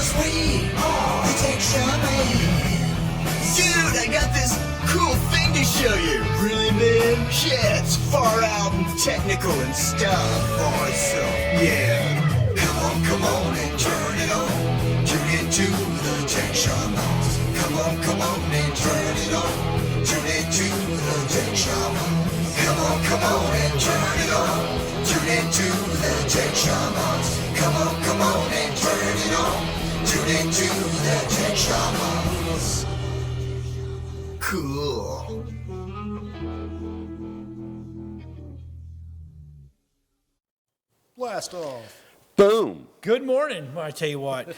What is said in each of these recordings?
'Cause we are the Tech Shamans. Dude, I got this cool thing to show you. Really, man? Yeah, it's far out and technical and stuff. Alright, so, yeah. Come on and turn it on. Tune into the Tech Shamans. Come on and turn it on. Tune into the Tech Shamans. Come on and turn it on. Tune into the Tech Shamans. Come on and turn it on. Tune into the Tech Shamans. Cool. Blast off. Boom. Good morning. I tell you what,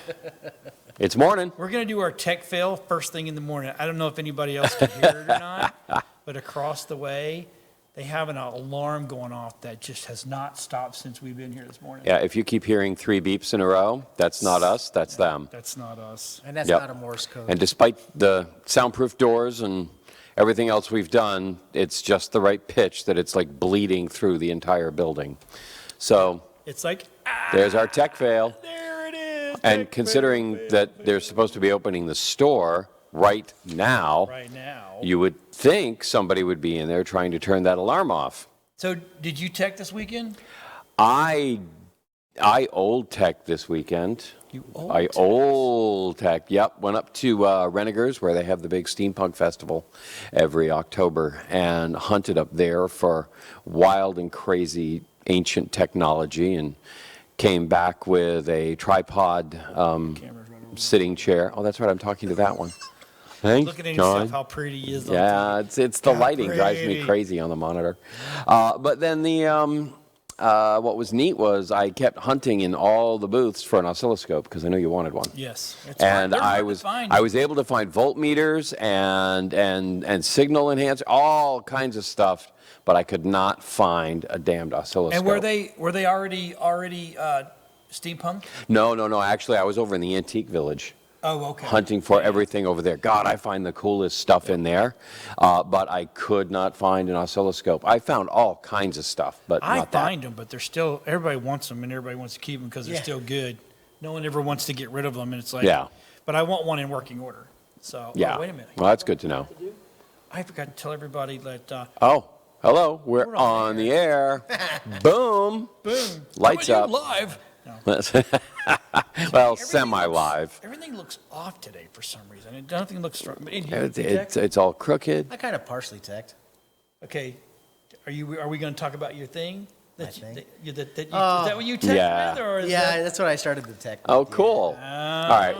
It's morning. we're going to do our tech fail first thing in the morning. I don't know if anybody else can hear it or not, but across the way, they have an alarm going off that just has not stopped since we've been here this morning. Yeah, if you keep hearing 3 beeps in a row, that's not us, that's them. That's not us. And that's Yep. not a Morse code. And despite the soundproof doors and everything else we've done, it's just the right pitch that it's like bleeding through the entire building. So It's like, there's our tech fail. there it is. And Tech considering fail, that they're supposed to be opening the store right now, right now. you would think somebody would be in there trying to turn that alarm off. So did you tech this weekend? I old tech this weekend. You old I tech? old tech. Yep, went up to Renegers where they have the big steampunk festival every October and hunted up there for wild and crazy ancient technology and came back with a tripod Camera's right over sitting chair. Oh, that's right. I'm talking to that one. Thanks, Looking at John. yourself, how pretty he is. on Yeah, it's the How lighting drives me pretty. crazy on the monitor. But then what was neat was I kept hunting in all the booths for an oscilloscope because I knew you wanted one. Yes. It's hard. And They're hard I to was find. I was able to find voltmeters and signal enhancer, all kinds of stuff, but I could not find a damned oscilloscope. And were they already steampunk? No. Actually, I was over in the Antique Village. Oh, okay. Hunting for everything over there. God, I find the coolest stuff in there, but I could not find an oscilloscope. I found all kinds of stuff, but I not that. find them, but they're still, everybody wants them and everybody wants to keep them because they're still good. No one ever wants to get rid of them, and it's like, Yeah. But I want one in working order. So, Yeah. oh, wait a minute. Well, that's good to know. I forgot to tell everybody that, Oh, hello. We're We're on on the air. Boom. boom. Lights coming up. to you live. No. Well, Everything semi-live. looks- Everything looks off today for some reason. Nothing looks strong. But in It's all crooked. I kind of partially teched. okay. Are we going to talk about your thing? My That thing? is that what you text Yeah. with? Or is Yeah, that, that's what I started to tech. Oh, with, yeah. cool. All right.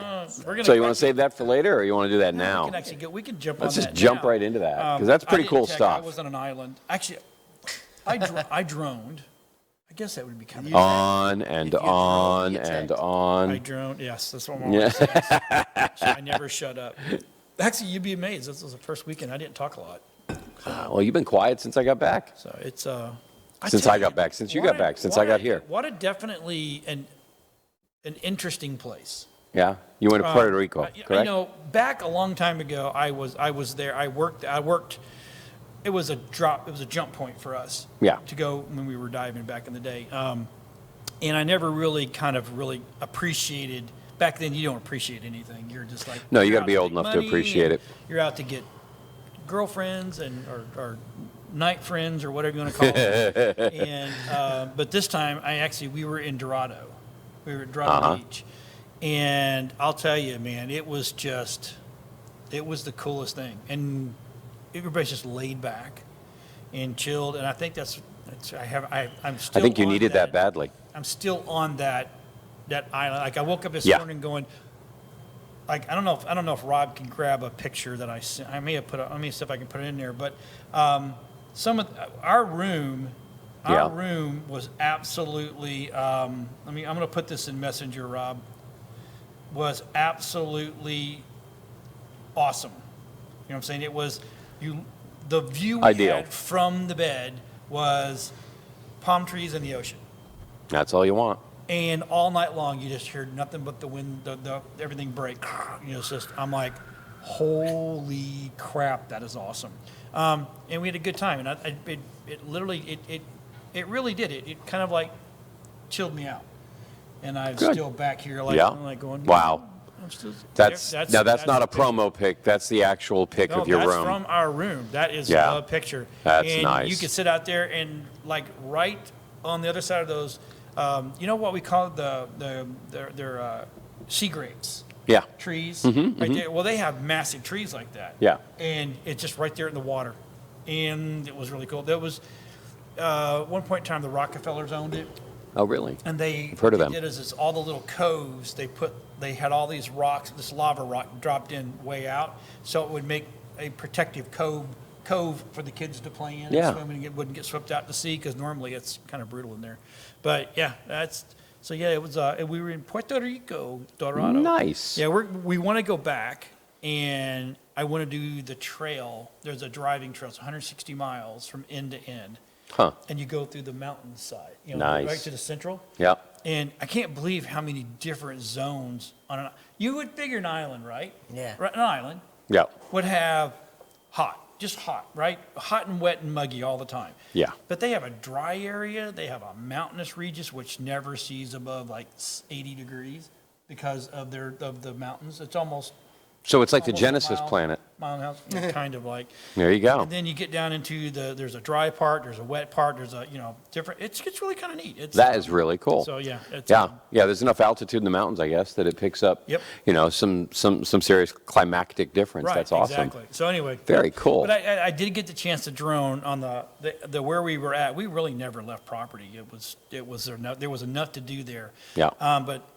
we're gonna So you want to save that for later, or you want to do that We now? can actually we can jump Let's on just that jump now. right into that, because that's I pretty didn't cool tech, stuff. I was on an island. Actually, I droned. I guess that would be kind of. On and If you on drone, you and text. I on. droned. Yes, that's what my wife says. I never shut up. Actually, you'd be amazed. This was the first weekend I didn't talk a lot. Well, you've been quiet since I got back. So it's Since I got back, since you got back, since I got here. What a definitely an interesting place. Yeah? You went to Puerto Rico, correct? You know, back a long time ago, I was there. I worked. It was a jump point for us. Yeah. To go when we were diving back in the day, and I never really appreciated. Back then, you don't appreciate anything. You're just like. No, you you're gotta be out old make enough to money, appreciate and it. You're out to get girlfriends or night friends or whatever you want to call them. And but this time, we were in Dorado. We were at Dorado Beach, and I'll tell you, man, it was the coolest thing, and everybody's just laid back and chilled, and I think I'm still. I think you on needed that badly. I'm still on that island. Like I woke up this Yeah. morning going. Like I don't know if Rob can grab a picture that I sent. I may have put. Let me see if I can put it in there. But some of our room was absolutely. I'm going to put this in Messenger. Rob was absolutely awesome. You know what I'm saying? It was the view we Ideal. had from the bed was palm trees and the ocean. That's all you want. And all night long, you just heard nothing but the wind, everything break. You know, it's just, I'm like, holy crap, that is awesome. And we had a good time. And it literally, it really did. It kind of like chilled me out. And I'm Good. still back here, like, Yeah. I'm like going, Wow. I'm still. That's not a promo pic. That's the actual pic No, of your that's room. from our room. That is Yeah. a picture. That's and nice. You could sit out there and like right on the other side of those, you know what we call their sea grapes. Yeah. Trees right there. Well, they have massive trees like that. Yeah. And it's just right there in the water, and it was really cool. There was one point in time the Rockefellers owned it. Oh, really? And I've heard of them. What they did is all the little coves, they had all these rocks, this lava rock dropped in way out, so it would make a protective cove for the kids to play in. Yeah. And swim, and it wouldn't get swept out to sea, because normally it's kind of brutal in there. But yeah, it was, we were in Puerto Rico, Dorado. Nice. Yeah, we want to go back, and I want to do the trail. There's a driving trail, it's 160 miles from end to end. Huh. And you go through the mountainside, Nice. right to the central. Yeah. And I can't believe how many different zones you would figure an island, right? Yeah. Right, an island Yeah. would have just hot, right? Hot and wet and muggy all the time. Yeah. But they have a dry area. They have a mountainous region which never sees above like 80 degrees because of the mountains. It's almost. So it's like the almost a Genesis planet. Mile and a half, kind of like. There you go. And then you get down into there's a dry part, there's a wet part, there's a, different, it's really kind of neat. That is really cool. So yeah. Yeah. There's enough altitude in the mountains, I guess, that it picks up, Yep. some serious climactic difference. Right, That's awesome. exactly. So anyway. Very cool. But I did get the chance to drone on the where we were at. We really never left property. There was enough to do there. Yeah. But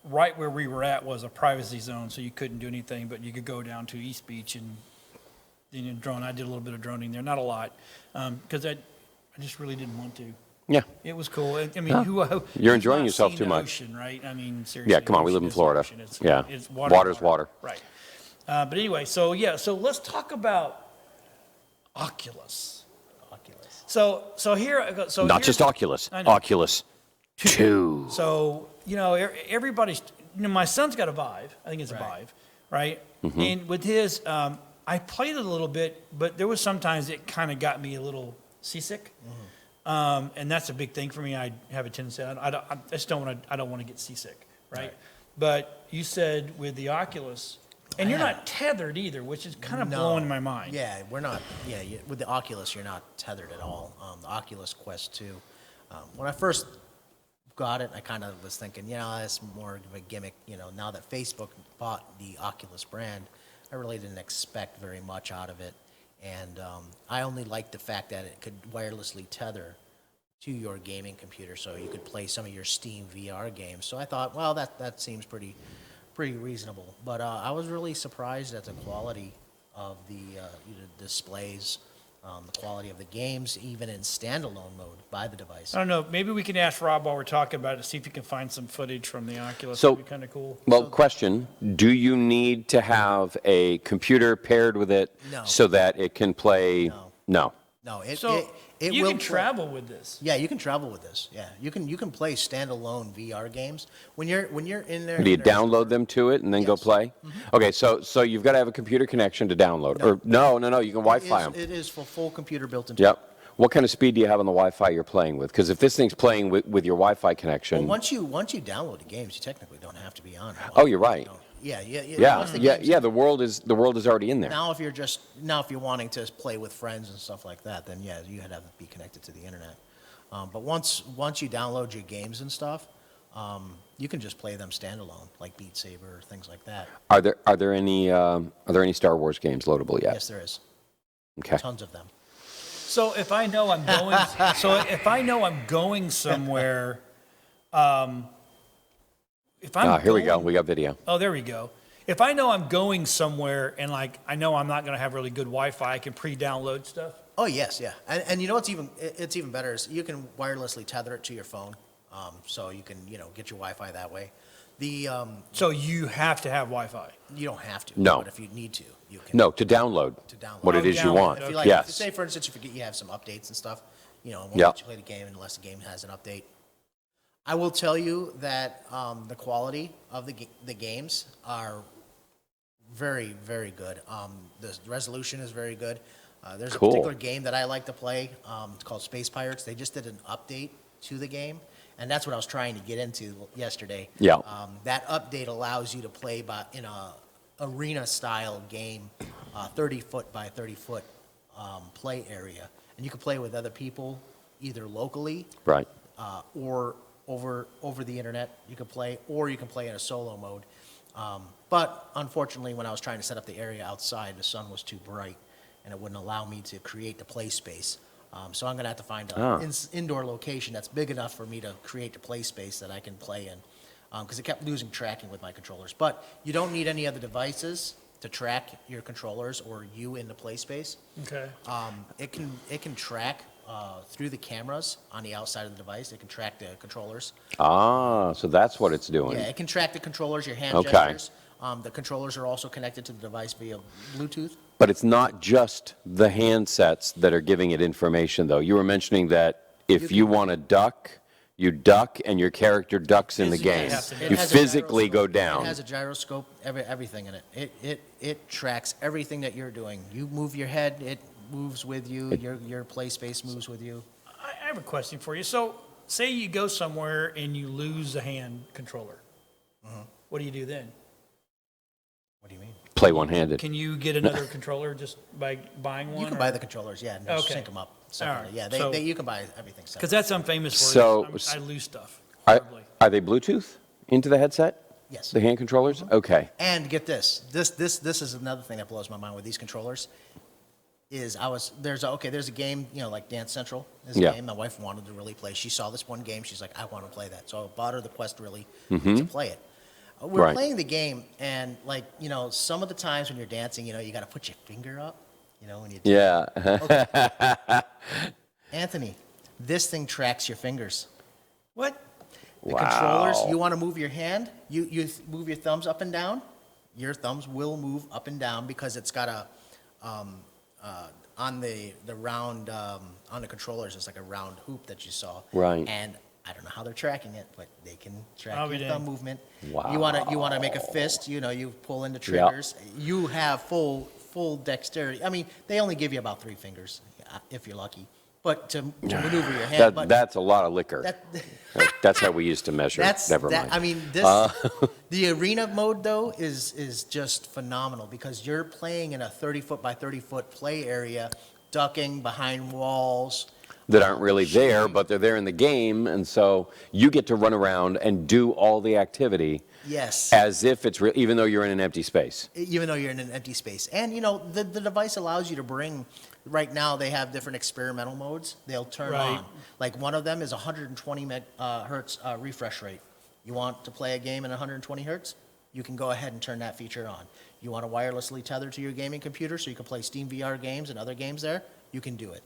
right where we were at was a privacy zone, so you couldn't do anything, but you could go down to East Beach and drone. I did a little bit of droning there, not a lot, because I just really didn't want to. Yeah. It was cool. I mean, You're enjoying who's yourself not too seen much. Ocean, right? I mean, seriously. Yeah, come on, we live in ocean is Florida. ocean. It's, Yeah. it's Water's water. Right. But anyway, so let's talk about Oculus. So here, Not just Oculus. I know. Oculus 2. So everybody's. My son's got a Vive. I think it's a Vive, right? Mm-hmm. And with his, I played it a little bit, but there was sometimes it kind of got me a little seasick, and that's a big thing for me. I have a tendency. I just don't want to. I don't want to get seasick, right? But you said with the Oculus, and you're not tethered either, which is kind of blowing my mind. Yeah, we're not. Yeah, with the Oculus, you're not tethered at all. The Oculus Quest 2. When I first got it, I kind of was thinking, that's more of a gimmick. Now that Facebook bought the Oculus brand, I really didn't expect very much out of it. And I only liked the fact that it could wirelessly tether to your gaming computer, so you could play some of your Steam VR games. So I thought, well, that seems pretty reasonable. But I was really surprised at the quality of the displays, the quality of the games, even in standalone mode by the device. I don't know. Maybe we can ask Rob while we're talking about it to see if he can find some footage from the Oculus. So- That'd be kind of cool. Well, question, do you need to have a computer paired with it No. so that it can play? No. No, So it you will can play- travel with this. Yeah, you can travel with this. Yeah, you can play standalone VR games when you're in there. Do you in their download them to it and then go Yes. play? Okay, so you've got to have a computer connection to download. Or no, you can Wi-Fi them. It is for full computer built into. Yep. What kind of speed do you have on the Wi-Fi you're playing with? Because if this thing's playing with your Wi-Fi connection, Well, once you download the games, you technically don't have to be on. Oh, you're right. Yeah. yeah, the world is already in there. Now, if you're wanting to play with friends and stuff like that, then yeah, you have to be connected to the internet. But once you download your games and stuff, you can just play them standalone, like Beat Saber, things like that. Are there any Star Wars games loadable yet? Yes, there is. Okay. Tons of them. So if I know I'm going somewhere, if I'm Here we go. going- We got video. Oh, there we go. If I know I'm going somewhere and I know I'm not going to have really good Wi-Fi, I can pre-download stuff. Oh yes, yeah, and you know what's even better is you can wirelessly tether it to your phone, so you can get your Wi-Fi that way. So you have to have Wi-Fi. You don't have to. No. But if you need to, you can. No, to download. What it is you download. want. If you like, Yes. say for instance, if you have some updates and stuff, it won't Yeah. let you play the game unless the game has an update. I will tell you that the quality of the games are very, very good. The resolution is very good. There's Cool. a particular game that I like to play. It's called Space Pirates. They just did an update to the game, and that's what I was trying to get into yesterday. Yeah. That update allows you to play in a arena-style game, 30-foot by 30-foot play area, and you can play with other people, either locally Right. or over the internet. You can play, or you can play in a solo mode. But unfortunately, when I was trying to set up the area outside, the sun was too bright, and it wouldn't allow me to create the play space. So I'm going to have to find an indoor location that's big enough for me to create the play space that I can play in, because it kept losing tracking with my controllers. But you don't need any other devices to track your controllers or you in the play space. Okay. It can track through the cameras on the outside of the device. It can track the controllers. Ah, so that's what it's doing. Yeah, it can track the controllers, your hand Okay. gestures. The controllers are also connected to the device via Bluetooth. But it's not just the handsets that are giving it information, though. You were mentioning that if you want to duck, you duck, and your character ducks in the Physically game. have to do You it. has a physically go gyroscope. down. It has a gyroscope, everything in it. It tracks everything that you're doing. You move your head, it moves with you. Your play space moves with you. I have a question for you. So, say you go somewhere and you lose a hand controller. What do you do then? What do you mean? Play one-handed. Can you get another controller just by buying one? You can buy the controllers, yeah, and just Okay. sync them up separately. All Yeah, right. So- you can buy everything separately. Because that's I'm famous for. So- I lose stuff. Are, horribly. are they Bluetooth into the headset? Yes. The hand controllers? Okay. And get this. This is another thing that blows my mind with these controllers. There's a game, like Dance Central is a Yeah. game my wife wanted to really play. She saw this one game, she's like, I want to play that. So I bought her the Quest really to play it. We're Right. playing the game, and some of the times when you're dancing, you got to put your finger up, when you Yeah. Anthony, this thing tracks your fingers. What? The controllers, you want to move your hand, you move your thumbs up and down, your thumbs will move up and down because it's got a, on the round, on the controllers, it's like a round hoop that you saw. Right. And I don't know how they're tracking it, but they can track I'll be your damned. thumb movement. Wow. You want to make a fist, you pull in the triggers. You have full dexterity. I mean, they only give you about 3 fingers, if you're lucky. But to maneuver your hand, That's a lot of liquor. that, That's how we used to measure. Never mind. I mean, the arena mode though is just phenomenal because you're playing in a 30-foot by 30-foot play area, ducking behind walls. That aren't really there, but they're there in the game, and so you get to run around and do all the activity Yes. as if it's real, even though you're in an empty space. Even though you're in an empty space. And, the device allows you to bring, right now they have different experimental modes they'll turn Right. on. Like one of them is 120 hertz refresh rate. You want to play a game in 120 hertz? You can go ahead and turn that feature on. You want to wirelessly tether to your gaming computer so you can play Steam VR games and other games there? You can do it.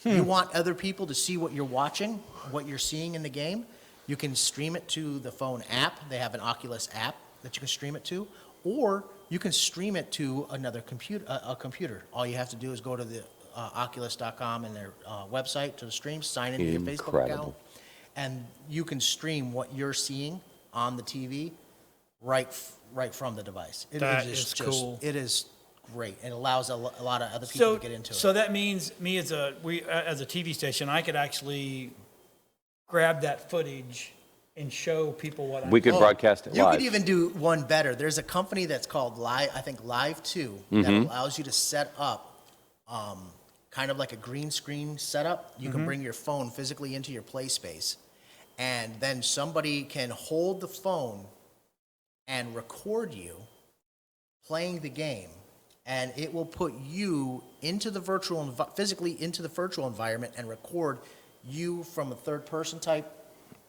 You want other people to see what you're watching, what you're seeing in the game? You can stream it to the phone app. They have an Oculus app that you can stream it to, or you can stream it to another computer. All you have to do is go to the Oculus.com and their website to the stream, sign into your Facebook account, Incredible. and you can stream what you're seeing on the TV right from the device. That is cool. It is great. It allows a lot of other people to get into it. So that means me as a TV station, I could actually grab that footage and show people what I'm We could broadcast it You live. could even do one better. There's a company that's called Live 2 that allows you to set up kind of like a green screen setup. You can bring your phone physically into your play space, and then somebody can hold the phone and record you playing the game, and it will put you into the physically into the virtual environment and record you from a third person type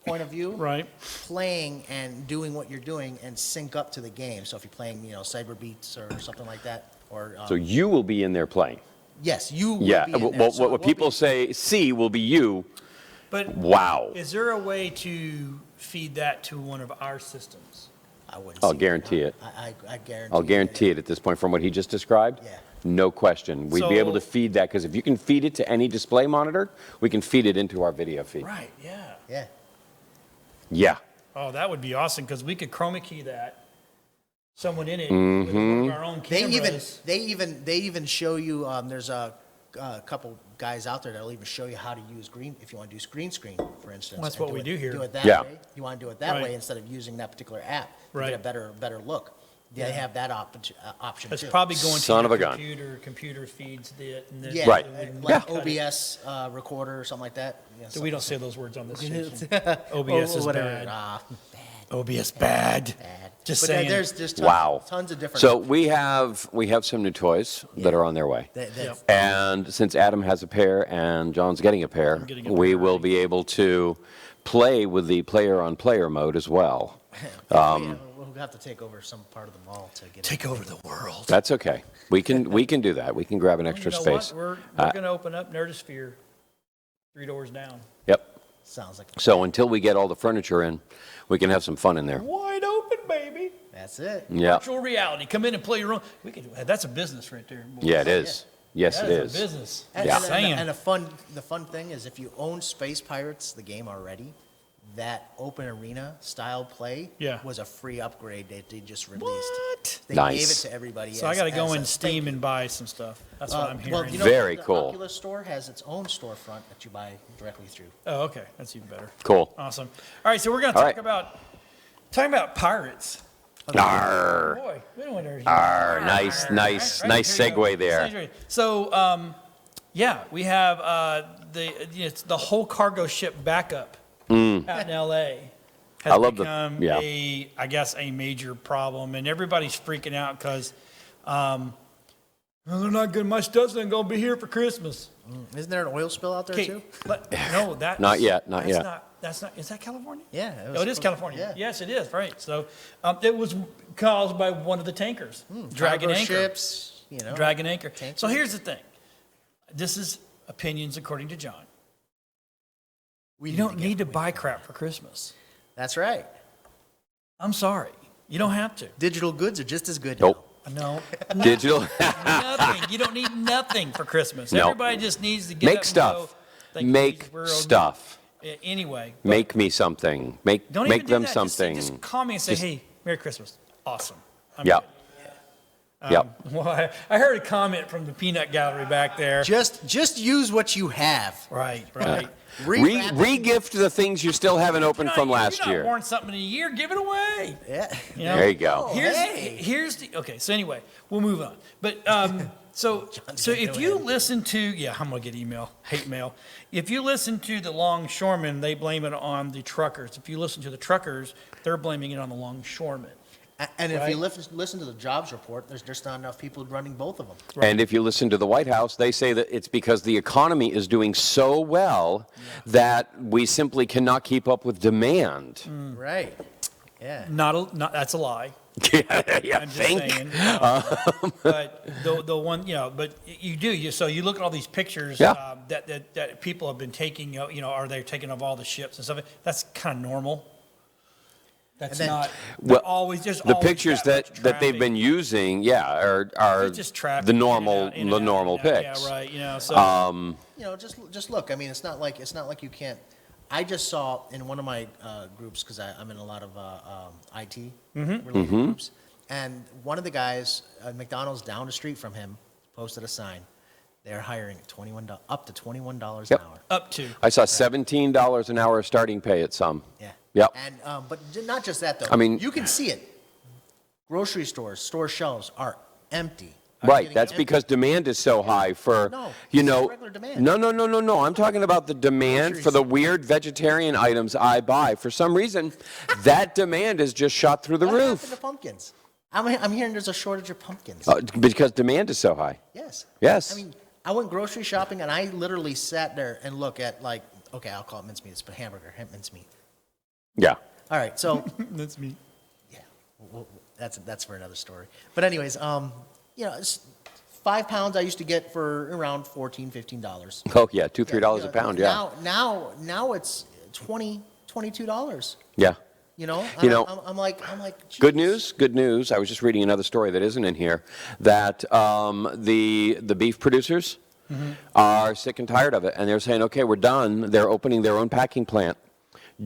point of view, Right. playing and doing what you're doing and sync up to the game. So if you're playing, Cyber Beats or something like that, or So you will be in there playing. yes, you will Yeah. be in there. What, So it what won't people be- see will be you. But Wow. is there a way to feed that to one of our systems? I wouldn't. I'll see guarantee it. I guarantee. I'll guarantee it at this point from what he just described. Yeah. No question. We'd be able to So- feed that because if you can feed it to any display monitor, we can feed it into our video feed. Right. Yeah. Yeah. Yeah. Oh, that would be awesome because we could chroma key that. Someone in it with one of our own They cameras. even show you. There's a a couple guys out there that'll even show you how to use green, if you want to do green screen, for instance. Well, that's and what we do here. Do it that Yeah. way. You want to do it that Right. way instead of using that particular app. You Right. get a better look. They have that option It's too. probably going Son to of your a gun. computer feeds it. And then Yeah, Right. like cut it. OBS recorder or something like that. Yeah, So we don't say those words on this station. something- OBS or is whatever. bad. Bad. OBS bad. Bad. Just But saying. there's tons, Wow. tons of different. So we have some new toys that are on their way. Yep. And since Adam has a pair and John's getting a pair, getting a we pair will already. be able to play with the player-on-player mode as well. We'll have to take over some part of the mall to get Take over the world. That's okay. We can do that. We can grab an extra You know what? space. We're Uh, going to open up Nerdosphere 3 doors down. Yep. Sounds like So until we get all the furniture in, we can have some fun in there. Wide open, baby. that's it. Yeah. Virtual reality. Come in and play your own. That's a business right there. boy. Yeah, it is. Yes, That it is is. a business. And, Yeah. and, Saying. and the fun thing is if you own Space Pirates, the game already, that open arena style play Yeah. was a free upgrade that they just released. What? They Nice. gave it to everybody. So I got to go in as a Steam thank and buy some stuff. That's what I'm you. hearing. Well, you know, Very the cool. Oculus store has its own storefront that you buy directly through. Oh, okay. That's even better. Cool. Awesome. All right, so we're going to All talk right. about pirates. Arr. Boy, we don't want to. Arr, nice, nice, nice here you go. segue there. Segue. So, yeah, we have it's the whole cargo ship backup out in L.A. has I love the- become yeah. I guess a major problem, and everybody's freaking out because well, they're not good. My stuff's not going to be here for Christmas. Isn't there an oil spill out there Okay, too? but no, that's Not yet, not that's yet. That's not. Is that California? Yeah, Oh, it is California. Yeah. Yes, it is. Right. So it was caused by one of the tankers, Dragon Cargo Anchor. ships, you know. Dragon Anchor. Tankers. So here's the thing. This is opinions according to John. You don't need to buy crap for Christmas. That's right. I'm sorry. You don't have to. Digital goods are just as good. Nope. No. Digital. Nothing. You don't need nothing for Christmas. No. Everybody just needs to get Make up stuff. and go. Thank you, Make Jesus, we're stuff. Anyway. Make me something. Make Don't make even do them that. something. Just call me and say, hey, Merry Christmas. Awesome. I'm Yep. good. Yep. Well, I heard a comment from the peanut gallery back there. Just use what you have. Right, right. Rewrap it. Re-gift the things you still haven't opened from last You're not year. worn something in a year, give it away. Yeah. You know? There you go. Oh, Here's hey. here's the okay. So anyway, we'll move on. But so if you listen to I'm gonna get hate mail. If you listen to the longshoremen, they blame it on the truckers. If you listen to the truckers, they're blaming it on the longshoremen. And if you Right. listen to the jobs report, there's just not enough people running both of them. And if you listen to the White House, they say that it's because the economy is doing so well that we simply cannot keep up with demand. Right. Yeah. Not that's a lie. yeah, I'm just think. saying. But the one, but you do. So you look at all these pictures Yeah. that people have been taking, are they taking of all the ships and stuff? That's kind of normal. That's And then- not Well, always just The always pictures that that, much that they've been traffic. using, are It's just traffic the in and normal out, in and the out, normal in and out. pics. Yeah, right. So Just look. I mean, it's not like you can't. I just saw in one of my groups because I'm in a lot of IT related groups, and one of the guys at McDonald's down the street from him posted a sign. They're hiring up to $21 Yep. an hour. up to I saw $17 an hour starting pay at some. Yeah. Yep. And but not just that though. I mean- you can see it. Grocery stores, store shelves are empty. Are Right, getting that's empty. because demand is so high for, No, you it's know. regular demand. No. I'm talking about the demand for the weird vegetarian items I buy. For some reason, that demand is just shot through the What happened roof to pumpkins? I'm hearing there's a shortage of pumpkins. because demand is so high. Yes. Yes. I mean, I went grocery shopping and I literally sat there and look at okay, I'll call it mincemeat. It's hamburger, mincemeat. Yeah. All right, so that's me. yeah, that's for another story. But anyways, it's 5 pounds I used to get for around $14, $15. Oh yeah, $2-3 a pound. Yeah. Now it's $22. Yeah. You know. You know, I'm like. Good geez. news. I was just reading another story that isn't in here that the beef producers are sick and tired of it, and they're saying, okay, we're done. They're opening their own packing plant,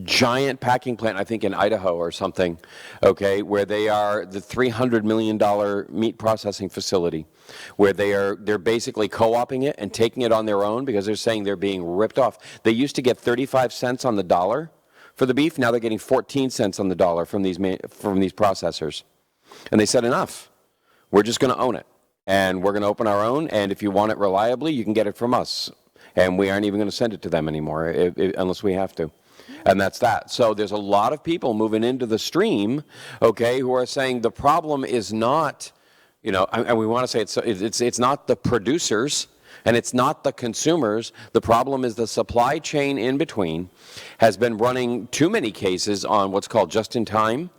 giant packing plant, I think in Idaho or something. Okay, where they are the $300 million meat processing facility. where they're basically co-oping it and taking it on their own because they're saying they're being ripped off. They used to get 35 cents on the dollar for the beef. Now they're getting 14 cents on the dollar from these processors. And they said, enough. We're just going to own it. And we're going to open our own. And if you want it reliably, you can get it from us. And we aren't even going to send it to them anymore unless we have to. And that's that. So there's a lot of people moving into the stream, okay, who are saying the problem is not, you know, and we want to say it's not the producers and it's not the consumers. The problem is the supply chain in between has been running too many cases on what's called just-in-time.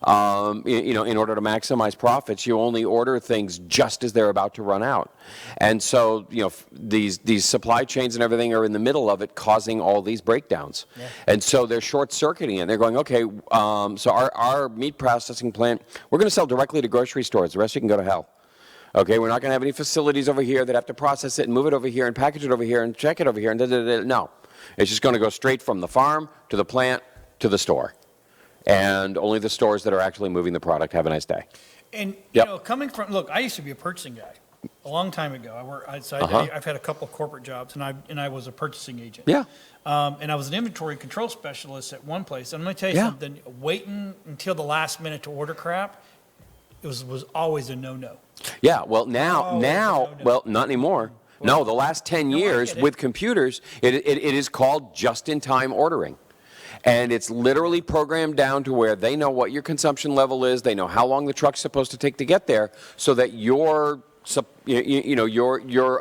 You know, in order to maximize profits, you only order things just as they're about to run out. And so, you know, these supply chains and everything are in the middle of it, causing all these breakdowns. Yeah. And so they're short-circuiting it. They're going, okay, so our meat processing plant, we're going to sell directly to grocery stores. The rest you can go to hell. Okay, we're not going to have any facilities over here that have to process it and move it over here and package it over here and check it over here and da-da-da-da. No. It's just going to go straight from the farm to the plant to the store. And only the stores that are actually moving the product. Have a nice day. And, you know, coming from, look, I used to be a purchasing guy a long time ago. I've had a couple of corporate jobs, and I was a purchasing agent. Yeah. And I was an inventory control specialist at one place. And let me tell you something, waiting until the last minute to order crap, it was always a no-no. Yeah, well, now, well, not anymore. No, the last 10 years with computers, it is called just-in-time ordering. And it's literally programmed down to where they know what your consumption level is, they know how long the truck's supposed to take to get there, so that your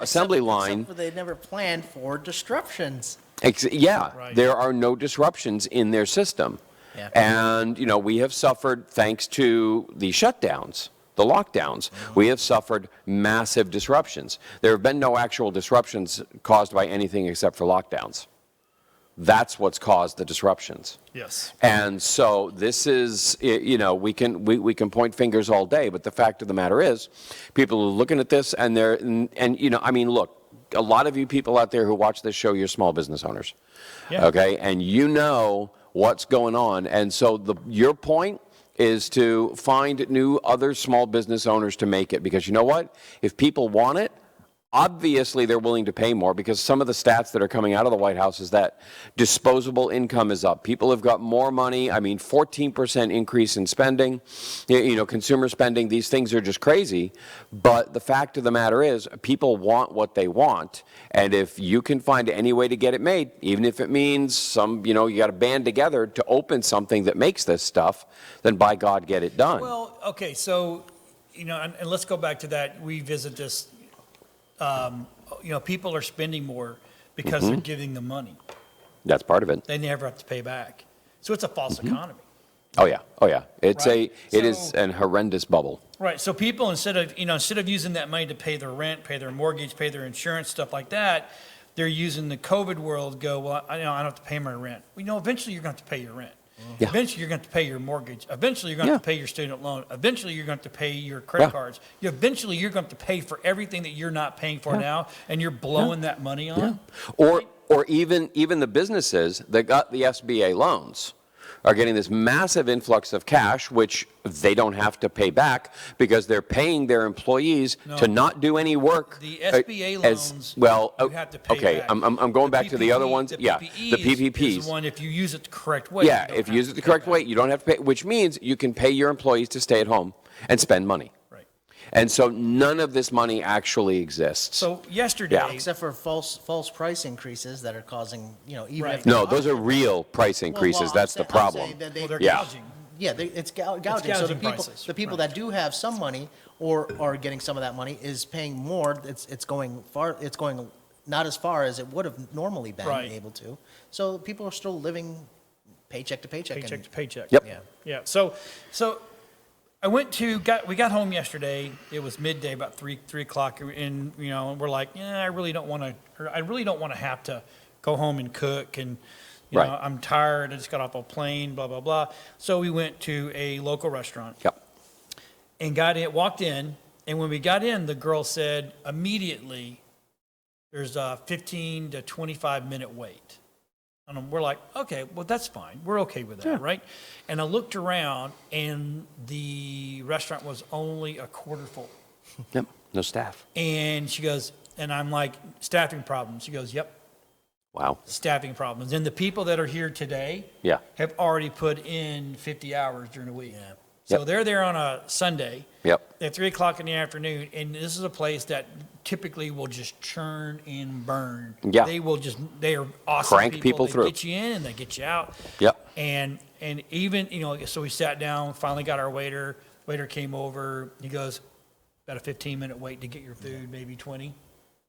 assembly line. Except for they never planned for disruptions. Right. There are no disruptions in their system. Yeah. And, you know, we have suffered, thanks to the shutdowns, the lockdowns, we have suffered massive disruptions. There have been no actual disruptions caused by anything except for lockdowns. That's what's caused the disruptions. Yes. And so this is, you know, we can point fingers all day, but the fact of the matter is, people are looking at this and you know, I mean, look, a lot of you people out there who watch this show, you're small business owners. Yeah. Okay, and you know what's going on, and so your point is to find new other small business owners to make it, because you know what? If people want it, obviously they're willing to pay more, because some of the stats that are coming out of the White House is that disposable income is up. People have got more money. I mean, 14% increase in spending, you know, consumer spending. These things are just crazy. But the fact of the matter is, people want what they want. And if you can find any way to get it made, even if it means you know, you got to band together to open something that makes this stuff, then by God, get it done. Well, okay, so, you know, and let's go back to that. We visit this. You know, people are spending more because they're giving them money. That's part of it. They never have to pay back. So it's a false economy. Oh yeah. It's right? It is an horrendous bubble. Right. So people, instead of using that money to pay their rent, pay their mortgage, pay their insurance, stuff like that, they're using the COVID world. Well, I don't have to pay my rent. Well, you know, eventually you're going to have to pay your rent. Yeah. Eventually, you're going to have to pay your mortgage. Eventually, you're going to have to pay your student loan. Eventually, you're going to have to pay your credit cards. Eventually, you're going to have to pay for everything that you're not paying for now, and you're blowing that money on. Or even the businesses that got the SBA loans are getting this massive influx of cash, which they don't have to pay back because they're paying their employees to not do any work. The SBA loans, you have to pay okay, back. I'm going back to the other ones. The PPPs. Is the one, if you use it the correct way. Yeah, if you use it the correct way, you don't have to pay, which means you can pay your employees to stay at home and spend money. And so none of this money actually exists. So yesterday, except for false price increases that are causing, you know, even if no, those are real price increases. That's the problem. They're gouging. Yeah, it's gouging. So the people that do have some money or are getting some of that money is paying more. It's going far. It's going not as far as it would have normally been able to. So people are still living paycheck to paycheck. Paycheck to paycheck. Yep. Yeah. So. We got home yesterday. It was midday, about 3 o'clock, and you know, we're like, I really don't want to have to go home and cook, and you know, I'm tired. I just got off a plane, blah blah blah. So we went to a local restaurant. Yep. And walked in, and when we got in, the girl said immediately, "There's a 15 to 25-minute wait." And we're like, okay, well, that's fine. We're okay with that, right? And I looked around, and the restaurant was only a quarter full. Yep. No staff. And she goes, and I'm like, staffing problems. She goes, yep, Wow. staffing problems. And the people that are here today Yeah. have already put in 50 hours during the week. Yeah. So Yep. they're there on a Sunday Yep. at 3 o'clock in the afternoon, and this is a place that typically will just churn and burn. Yeah. They are awesome Crank people they through. get you in and they get you out. Yep. And even, so we sat down, finally got our waiter. Waiter came over. He goes, about a 15-minute wait to get your food, maybe 20.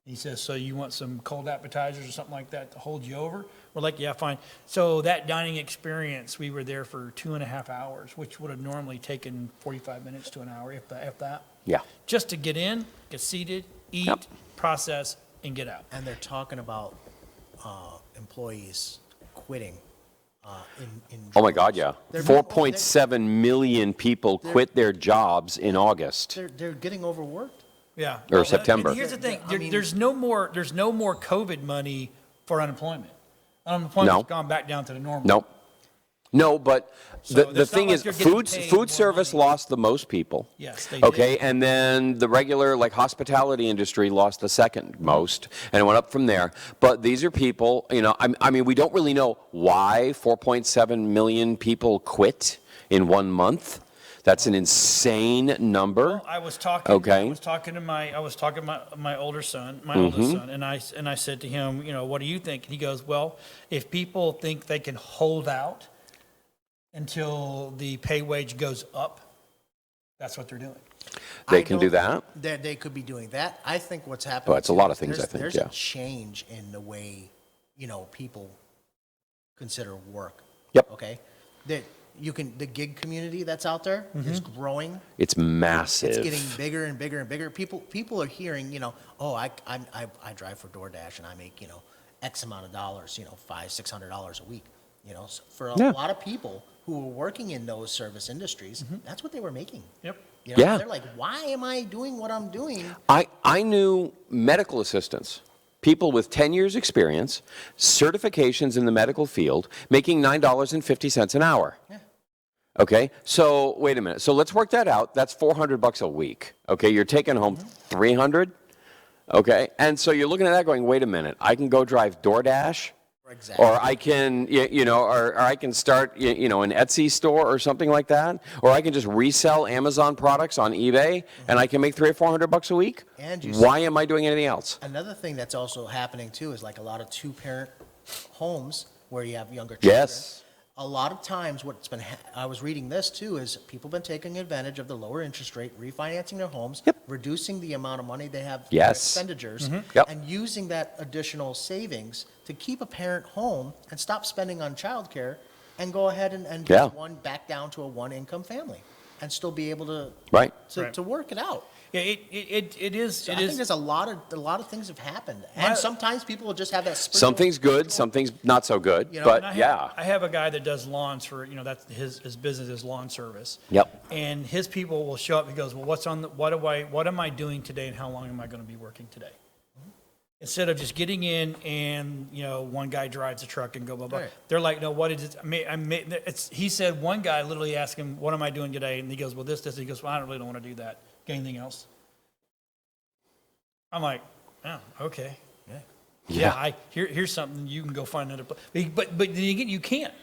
He says, so you want some cold appetizers or something like that to hold you over? We're like, yeah, fine. So that dining experience, we were there for 2.5 hours, which would have normally taken 45 minutes to an hour, if that. Yeah. Just to get in, get seated, eat, Yep. process, and get out. And they're talking about employees quitting. In Oh my God, yeah. They're- 4.7 million people quit their jobs in August. They're getting overworked. Yeah. Or Well, September. And here's the thing: I mean- there's no more COVID money for unemployment. Unemployment's gone back down to the normal. Nope. No, but So the it's not thing like is, you're getting paid more food service money. lost the most people. Yes, they Okay, did. and then the regular, like, hospitality industry lost the second most, and it went up from there. But these are people, I mean, we don't really know why 4.7 million people quit in 1 month. That's an insane number. I was talking. Okay. I was talking to my older son, and I said to him, what do you think? And he goes, well, if people think they can hold out until the pay wage goes up, that's what they're doing. They I can do don't- that. They could be doing that. I think what's happening. Oh, it's a too lot of is things, I think, There's yeah. a change in the way, people consider work. Yep. Okay. The gig community that's out there is growing. It's massive. It's getting bigger and bigger and bigger. People are hearing, oh, I drive for DoorDash and I make, X amount of dollars, $500-600 a week. So for a Yeah. lot of people who were working in those service industries, that's what they were making. Yep. Yeah. They're like, why am I doing what I'm doing? I knew medical assistants, people with 10 years experience, certifications in the medical field, making $9.50 an hour. Yeah. Okay, so wait a minute. So let's work that out. That's $400 a week. Okay, you're taking home $300. Okay, and so you're looking at that going, wait a minute. I can go drive DoorDash, Exactly. or I can, or I can start, an Etsy store or something like that, or I can just resell Amazon products on eBay, and I can make $300 or $400 a week. And you Why am I doing anything else? Another thing that's also happening too is like a lot of two-parent homes where you have younger children. Yes. A lot of times I was reading this too, is people have been taking advantage of the lower interest rate, refinancing their homes, Yep. reducing the amount of money they have for Yes. expenditures, Yep. and using that additional savings to keep a parent home and stop spending on childcare and go ahead and Yeah. get back down to a one-income family and still be able to, Right. Right. to work it out. Yeah, it is. So It I is. think there's a lot of things have happened, My- and sometimes people will just have that. Something's good, something's not so good, You know, but And I have, yeah. I have a guy that does lawns for, that's his business is lawn service. Yep. And his people will show up. He goes, well, what am I doing today, and how long am I going to be working today? Instead of just getting in and one guy drives a truck and go blah blah. Right. They're like, no, what is it? He said one guy literally asked him, what am I doing today? And he goes, well, this. He goes, well, I really don't want to do that. Got anything else? I'm like, oh, okay. Yeah. Here's something you can go find another place. But then again, you can't.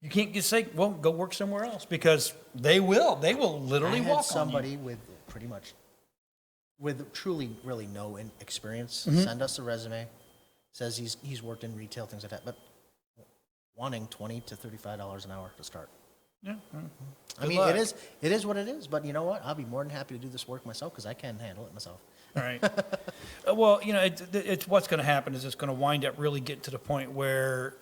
You can't just say, well, go work somewhere else, because they will literally I walk had on you. somebody with truly really no experience Mm-hmm. send us a resume, says he's worked in retail, things like that, but wanting $20 to $35 an hour to start. Yeah. I mean, luck. it is what it is, but you know what? I'll be more than happy to do this work myself because I can handle it myself. All right. Well, it's what's going to happen is it's going to wind up really getting to the point where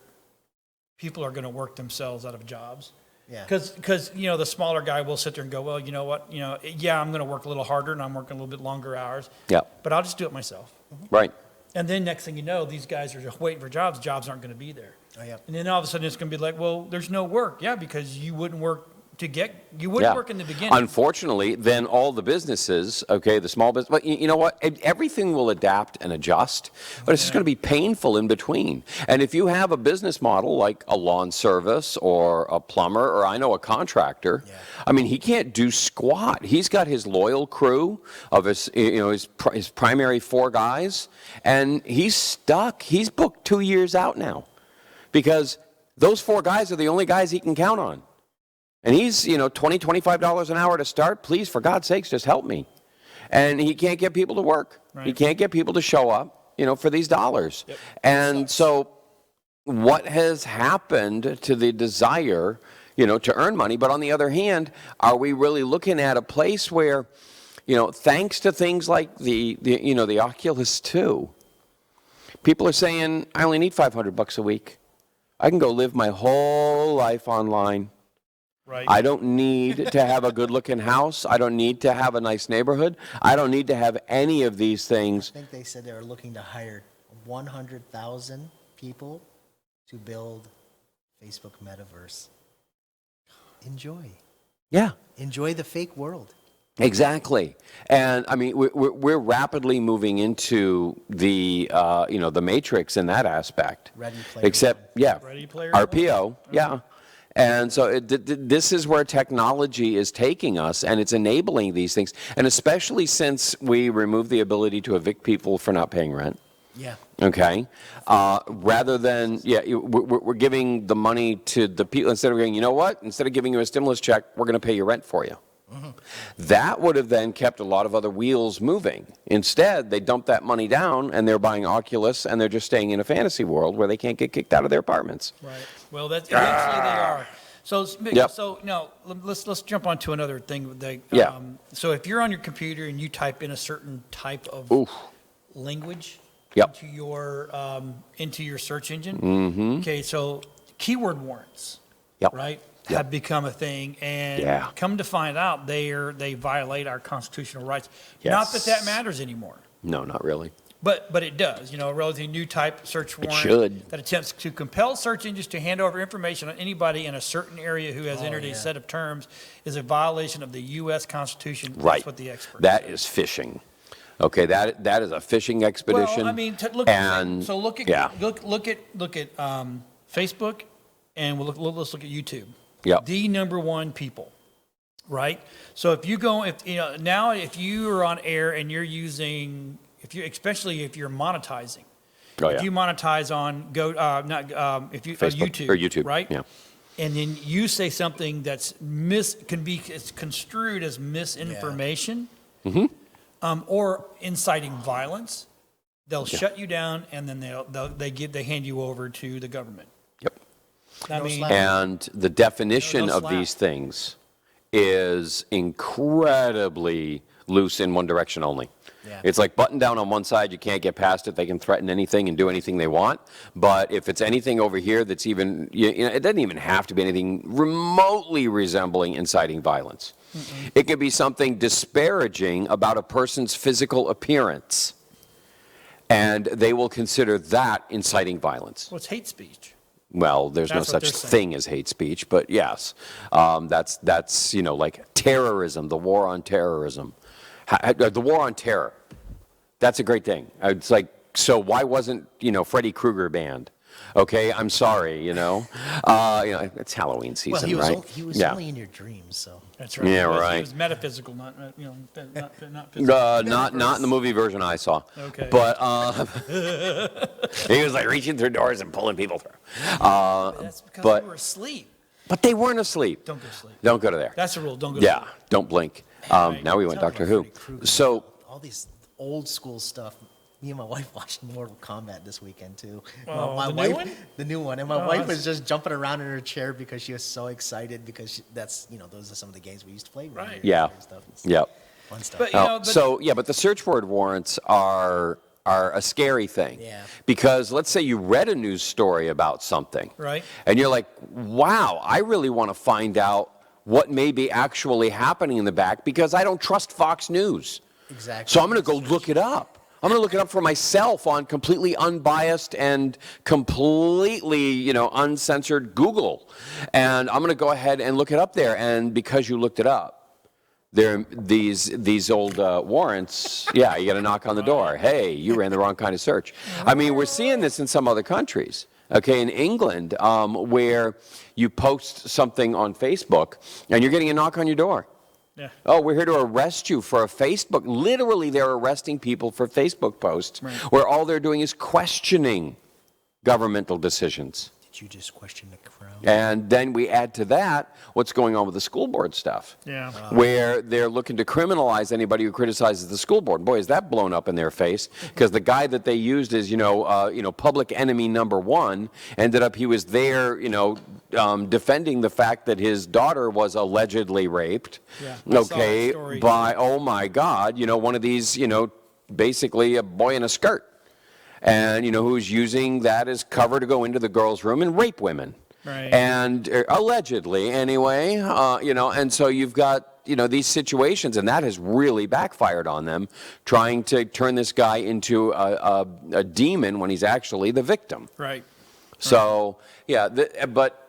people are going to work themselves out of jobs. Yeah. Because the smaller guy will sit there and go, well, you know what, yeah, I'm going to work a little harder and I'm working a little bit longer hours. Yeah. But I'll just do it myself. Right. And then next thing you know, these guys are just waiting for jobs. Jobs aren't going to be there. Oh, yeah. And then all of a sudden it's going to be like, well, there's no work. Yeah, because you wouldn't work you wouldn't work in the beginning. Unfortunately, then all the businesses, okay, the small business, but you know what? Everything will adapt and adjust, but it's just going to be painful in between. And if you have a business model like a lawn service or a plumber or I know a contractor, I mean, he can't do squat. He's got his loyal crew of his primary 4 guys, and he's stuck. He's booked 2 years out now because those 4 guys are the only guys he can count on. And he's, $20, $25 an hour to start. Please, for God's sakes, just help me. And he can't get people to work. Right. He can't get people to show up, for these dollars. Yep. And so what has happened to the desire, to earn money? But on the other hand, are we really looking at a place where, thanks to things like the Oculus 2, people are saying, I only need $500 a week. I can go live my whole life online. Right. I don't need to have a good-looking house. I don't need to have a nice neighborhood. I don't need to have any of these things. I think they said they were looking to hire 100,000 people to build Facebook metaverse. Enjoy. Yeah. Enjoy the fake world. Exactly. And I mean, we're rapidly moving into the, the matrix in that aspect. Ready Player Except, One. Ready Player RPO, One? Yeah. And so this is where technology is taking us, and it's enabling these things. And especially since we removed the ability to evict people for not paying rent. Yeah. Okay. Rather than, we're giving the money to the people instead of going, you know what? Instead of giving you a stimulus check, we're going to pay your rent for you. Mm-hmm. That would have then kept a lot of other wheels moving. Instead, they dump that money down, and they're buying Oculus, and they're just staying in a fantasy world where they can't get kicked out of their apartments. Right. Well, that's eventually they are. So now let's jump on to another thing. So if you're on your computer and you type in a certain type of language into your search engine, okay, so keyword warrants, right, have become a thing, and come to find out they violate our constitutional rights. Yes. Not that matters anymore. No, not really. But it does. A relatively new type search warrant that attempts to compel search engines to hand over information on anybody in a certain area who has entered a set of terms is a violation of the U.S. Constitution. Right. That's what the experts That say. is phishing. Okay, that is a phishing expedition. Well, I mean, look at Facebook, and let's look at YouTube. Yep. The number one people, right? So if you go, if you are on air and you're using, especially if you're monetizing, if you monetize on YouTube, right? Yeah. And then you say something that's it's construed as misinformation, or inciting violence, they'll shut you down, and then they hand you over to the government. Yep. I And the definition of these things is incredibly loose in one direction only. Yeah. It's like button down on one side, you can't get past it. They can threaten anything and do anything they want. But if it's anything over here that's even, it doesn't even have to be anything remotely resembling inciting violence. Mm-mm. It could be something disparaging about a person's physical appearance, and they will consider that inciting violence. Well, it's hate speech. Well, there's no such thing as hate speech, but yes, that's like terrorism, the war on terrorism. The war on terror. That's a great thing. It's like, so why wasn't, Freddy Krueger banned? Okay, I'm sorry, it's Halloween season, right? He was only in your dreams, so. That's right. Yeah, right. It was metaphysical, not physical. Not in the movie version I saw. Okay. But he was like reaching through doors and pulling people through. That's because they were asleep. But they weren't asleep. Don't go to sleep. Don't go to there. That's the rule. Don't go to sleep. Yeah, don't blink. Now we went Doctor Who. So all these old school stuff. Me and my wife watched Mortal Kombat this weekend too. The new one, and my wife was just jumping around in her chair because she was so excited because those are some of the games we used to play. Right. Yeah. Yep. Fun stuff. But the search word warrants are a scary thing. Yeah. Because let's say you read a news story about something. Right. And you're like, wow, I really want to find out what may be actually happening in the back because I don't trust Fox News. Exactly. So I'm going to go look it up. I'm going to look it up for myself on completely unbiased and completely, uncensored Google. And I'm going to go ahead and look it up there. And because you looked it up, there, these old warrants, yeah, you got to knock on the door. Hey, you ran the wrong kind of search. I mean, we're seeing this in some other countries. Okay, in England, where you post something on Facebook and you're getting a knock on your door. Yeah. Oh, we're here to arrest you for a Facebook. Literally, they're arresting people for Facebook posts where all they're doing is questioning governmental decisions. Did you just question the crown? And then we add to that what's going on with the school board stuff. Yeah. Where they're looking to criminalize anybody who criticizes the school board. Boy, is that blown up in their face, because the guy that they used as, public enemy number one, ended up, he was there, defending the fact that his daughter was allegedly raped. Yeah, okay, by, oh my God, one of these, basically a boy in a skirt. And, who's using that as cover to go into the girls' room and rape women. Right. And allegedly, anyway, and so you've got, these situations, and that has really backfired on them, trying to turn this guy into a demon when he's actually the victim. Right. So, yeah, but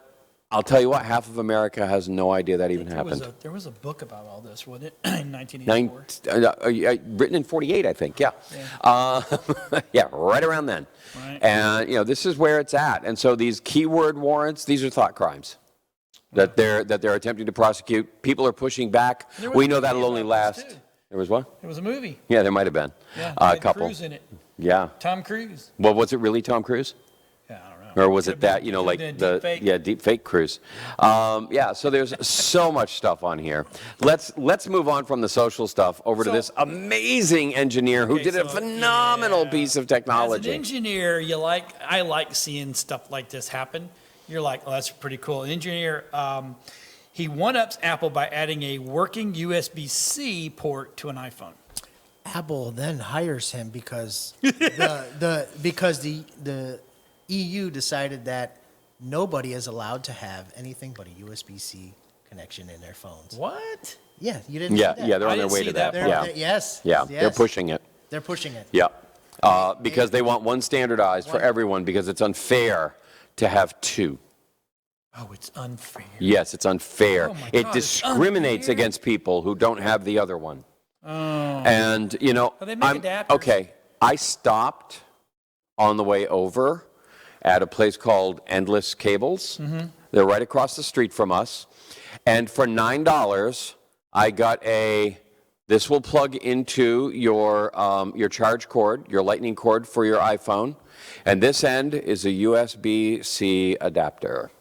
I'll tell you what, half of America has no idea that even happened. There was a book about all this, wasn't it? In 1984. Written in 48, I think, yeah. Yeah, right around then. Right. And, this is where it's at. And so these keyword warrants, these are thought crimes that they're attempting to prosecute. People are pushing back. We know that'll only last. There was what? It was a movie. Yeah, there might have been. Yeah, a couple. Cruise in it. Yeah. Tom Cruise. Well, was it really Tom Cruise? Yeah, I don't know. Or was it that, deep fake cruise? Yeah, so there's so much stuff on here. Let's move on from the social stuff over to this amazing engineer who did a phenomenal piece of technology. As an engineer, I like seeing stuff like this happen. You're like, oh, that's pretty cool. An engineer, he one-ups Apple by adding a working USB-C port to an iPhone. Apple then hires him because the EU decided that nobody is allowed to have anything but a USB-C connection in their phones. What? Yeah, you didn't see that? Yeah, they're on I their didn't way see to that. that part. Yes. They're pushing it. They're pushing it. Yeah, because they want one standardized for everyone, because it's unfair to have two. Oh, it's unfair. Yes, it's unfair. Oh my It God, discriminates unfair. against people who don't have the other one. Oh. And, they make adapters. Okay, I stopped on the way over at a place called Endless Cables. Mm-hmm. They're right across the street from us. And for $9, I got this will plug into your charge cord, your lightning cord for your iPhone. And this end is a USB-C adapter.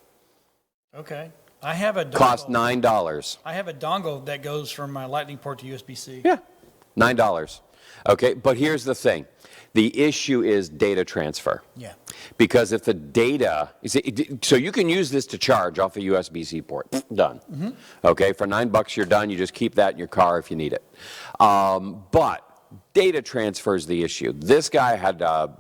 Okay. I have a dongle. Cost $9. I have a dongle that goes from my lightning port to USB-C. Yeah, $9. Okay, but here's the thing. The issue is data transfer. Yeah. Because if the data, so you can use this to charge off a USB-C port. Done. Mm-hmm. Okay, for $9 you're done. You just keep that in your car if you need it. But data transfer is the issue. This guy had to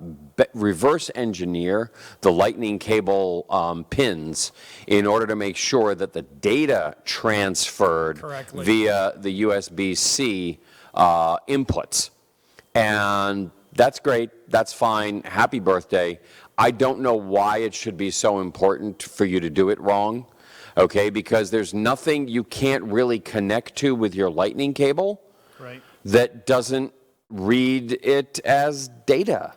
reverse engineer the lightning cable pins in order to make sure that the data transferred correctly via the USB-C inputs. And that's great. That's fine. Happy birthday. I don't know why it should be so important for you to do it wrong, okay? Because there's nothing you can't really connect to with your lightning cable that doesn't read it as data.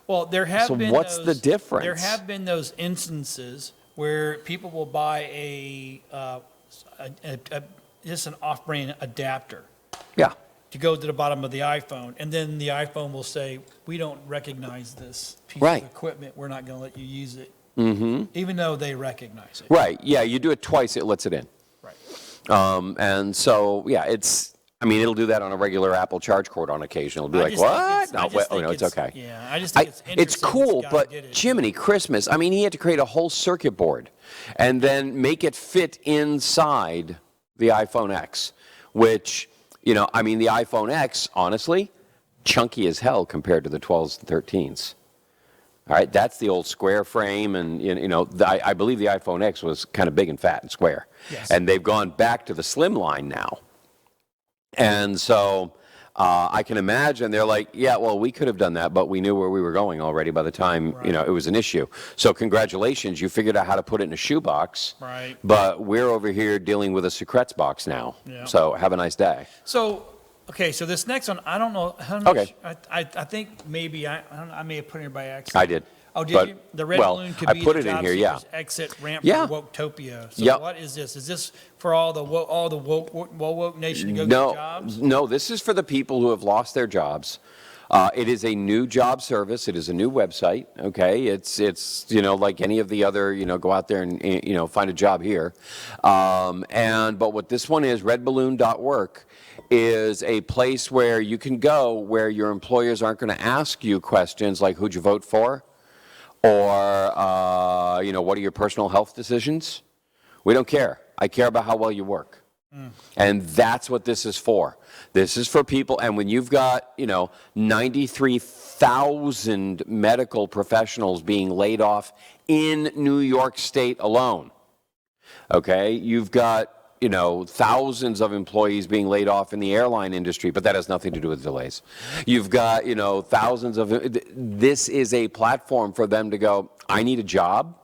Well, there have been what's the difference? There have been those instances where people will buy just an off-brand adapter. Yeah. To go to the bottom of the iPhone, and then the iPhone will say, we don't recognize this piece Right. of equipment. We're not going to let you use it. Mm-hmm. Even though they recognize it. Right. Yeah, you do it twice, it lets it in. Right. And so, yeah, it'll do that on a regular Apple charge cord on occasion. It'll be like, what? No, it's okay. Yeah, I just think it's interesting. It's cool, this guy but did it. Jiminy Christmas, he had to create a whole circuit board and then make it fit inside the iPhone X, which, the iPhone X, honestly, chunky as hell compared to the 12s and 13s. All right, that's the old square frame, and I believe the iPhone X was kind of big and fat and square. Yes. And they've gone back to the slim line now. And so, I can imagine they're like, yeah, well, we could have done that, but we knew where we were going already by the time, it was an issue. So congratulations, you figured out how to put it in a shoebox. Right. But we're over here dealing with a secrets box now. Yeah. So have a nice day. So, okay, so this next one, I don't know. Okay. I think maybe, I don't know, I may have put it in by accident. I did. Oh, did But- you? The red well, balloon could I be put the it in job here, yeah. seekers exit ramp Yeah. for Woketopia. So Yep. what is this? Is this for all the woke nation to go No, get jobs? no, this is for the people who have lost their jobs. It is a new job service. It is a new website. Okay, it's like any of the other go out there and find a job here. But what this one is, redballoon.work, is a place where you can go where your employers aren't going to ask you questions like who'd you vote for, or what are your personal health decisions. We don't care. I care about how well you work. And that's what this is for. This is for people, and when you've got, 93,000 medical professionals being laid off in New York State alone, okay, you've got, thousands of employees being laid off in the airline industry, but that has nothing to do with delays. You've got, thousands of, this is a platform for them to go, I need a job,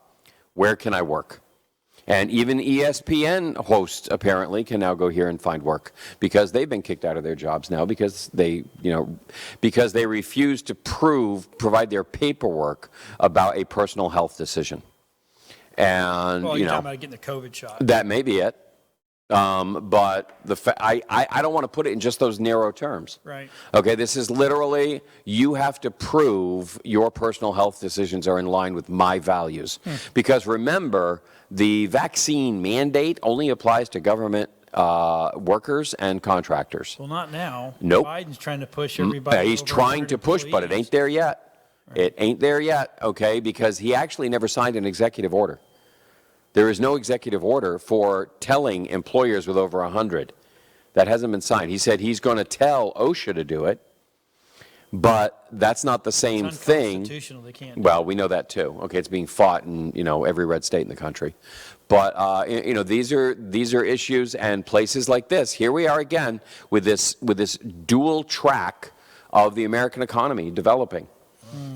where can I work? And even ESPN hosts apparently can now go here and find work because they've been kicked out of their jobs now because they refuse to provide their paperwork about a personal health decision. And Well, you're talking about getting the COVID shot. that may be it. But I don't want to put it in just those narrow terms. Right. Okay, this is literally, you have to prove your personal health decisions are in line with my values. Because remember, the vaccine mandate only applies to government workers and contractors. Well, not now. Nope. Biden's trying to push everybody. He's over trying 100 to push, but it employees. ain't there yet. It ain't there yet, okay, because he actually never signed an executive order. There is no executive order for telling employers with over 100. That hasn't been signed. He said he's going to tell OSHA to do it, but that's not the same It's thing. unconstitutional. They can't. Well, we know that too. Okay, it's being fought in every red state in the country. But these are issues, and places like this. Here we are again with this dual track of the American economy developing.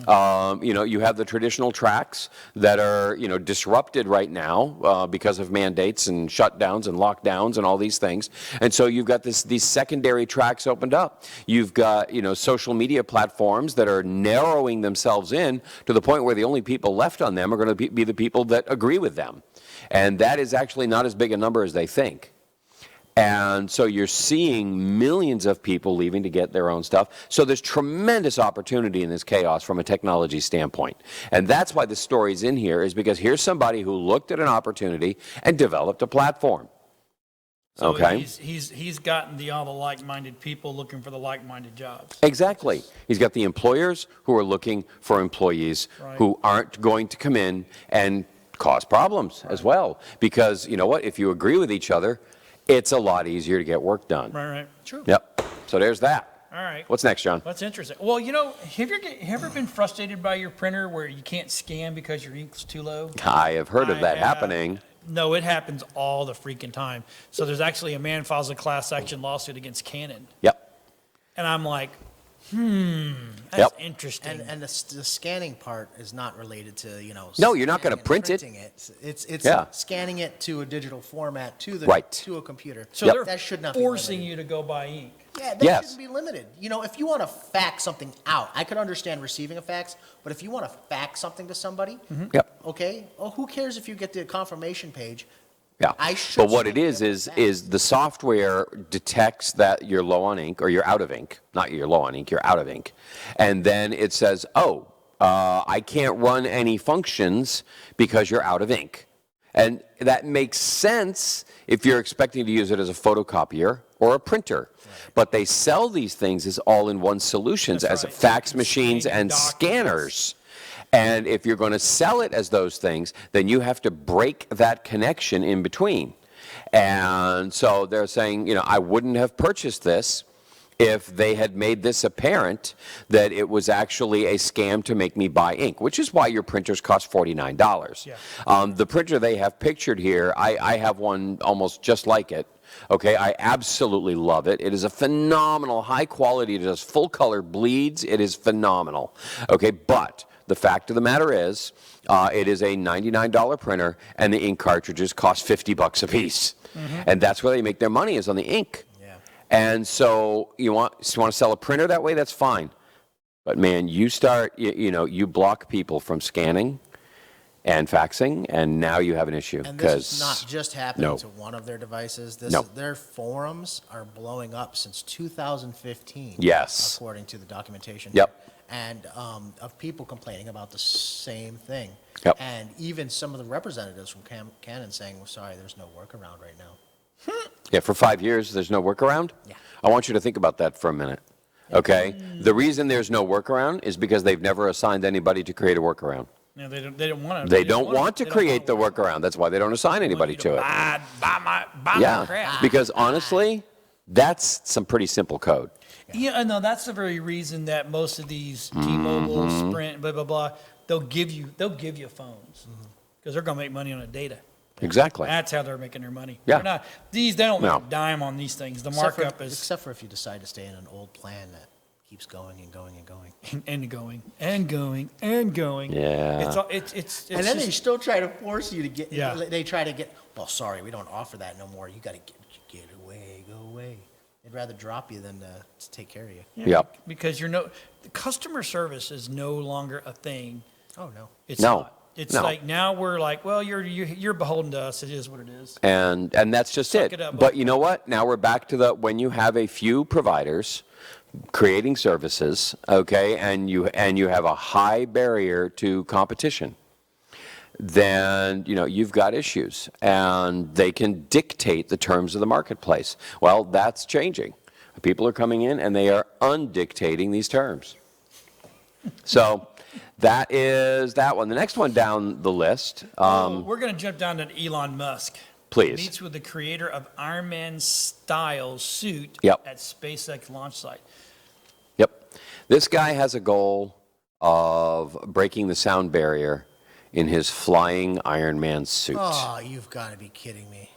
You have the traditional tracks that are, disrupted right now because of mandates and shutdowns and lockdowns and all these things. And so you've got these secondary tracks opened up. You've got, social media platforms that are narrowing themselves in to the point where the only people left on them are going to be the people that agree with them. And that is actually not as big a number as they think. And so you're seeing millions of people leaving to get their own stuff. So there's tremendous opportunity in this chaos from a technology standpoint. And that's why the story's in here, is because here's somebody who looked at an opportunity and developed a platform. So okay? he's gotten all the like-minded people looking for the like-minded jobs. Exactly. He's got the employers who are looking for employees who aren't going to come in and cause problems as well. Because, you know what, if you agree with each other, it's a lot easier to get work done. Right. True. Yep. So there's that. All right. What's next, John? That's interesting. Well, have you ever been frustrated by your printer where you can't scan because your ink's too low? I have heard of that I have. happening. No, it happens all the freaking time. So there's actually a man files a class action lawsuit against Canon. Yep. And I'm like, that's interesting. And the scanning part is not related to, No, you're not scanning gonna print it. printing it. It's Yeah. scanning it to a digital format to a computer. So Yep. they're That should not be forcing limited. you to go buy ink. Yeah, that Yes. shouldn't be limited. If you want to fax something out, I could understand receiving a fax, but if you want to fax something to somebody, Yep. okay, well, who cares if you get the confirmation page? Yeah. I should But what still it be is able to fax. is the software detects that you're low on ink or you're out of ink. Not you're low on ink, you're out of ink. And then it says, I can't run any functions because you're out of ink. And that makes sense if you're expecting to use it as a photocopier or a printer. But they sell these things as all-in-one solutions, That's as right. fax You can machines scan and documents. scanners. And if you're going to sell it as those things, then you have to break that connection in between. And so they're saying, I wouldn't have purchased this if they had made this apparent that it was actually a scam to make me buy ink, which is why your printers cost $49. Yeah. The printer they have pictured here, I have one almost just like it. Okay, I absolutely love it. It is a phenomenal, high quality, it does full color bleeds, it is phenomenal. Okay, but the fact of the matter is, it is a $99 printer, and the ink cartridges cost $50 a piece. And that's where they make their money, is on the ink. And so you want to sell a printer that way, that's fine. But man, you start, you block people from scanning and faxing, and now you have an issue. And this is not just happening No. to one of their devices. No. Their forums are blowing up since 2015. Yes. According to the documentation. Yep. And of people complaining about the same thing. Yep. And even some of the representatives from Canon saying, well, sorry, there's no workaround right now. Yeah, for 5 years, there's no workaround? Yeah. I want you to think about that for a minute. Okay? The reason there's no workaround is because they've never assigned anybody to create a workaround. Yeah, they don't want to. They don't want to create the workaround. That's why they don't assign anybody to it. Buy my crap. Yeah, because honestly, that's some pretty simple code. Yeah, no, that's the very reason that most of these T-Mobile, Sprint, blah blah blah, they'll give you phones because they're gonna make money on the data. Exactly. That's how they're making their money. Yeah. They don't make No. a dime on these things. The Except markup for, is except for if you decide to stay in an old plan that keeps going and going and going. and going and going and going. Yeah. It's And then they just, still try to force you to get. Yeah. They try to get. Well, sorry, we don't offer that no more. You got to get away, go away. They'd rather drop you than to take care of you. Yep. because the customer service is no longer a thing. Oh no. It's No. not. It's No. like now we're like, well, you're beholden to us. It is what it is. And that's just Suck it. it up, But you know what? Now we're back to when you have a few providers creating services, okay, and you have a high barrier to competition, then you've got issues, and they can dictate the terms of the marketplace. Well, that's changing. People are coming in and they are undictating these terms. So that is that one. The next one down the list. We're going to jump down to Elon Musk. Please. Meets with the creator of Iron Man style suit Yep. at SpaceX launch site. Yep. This guy has a goal of breaking the sound barrier in his flying Iron Man suit. Oh, you've got to be kidding me.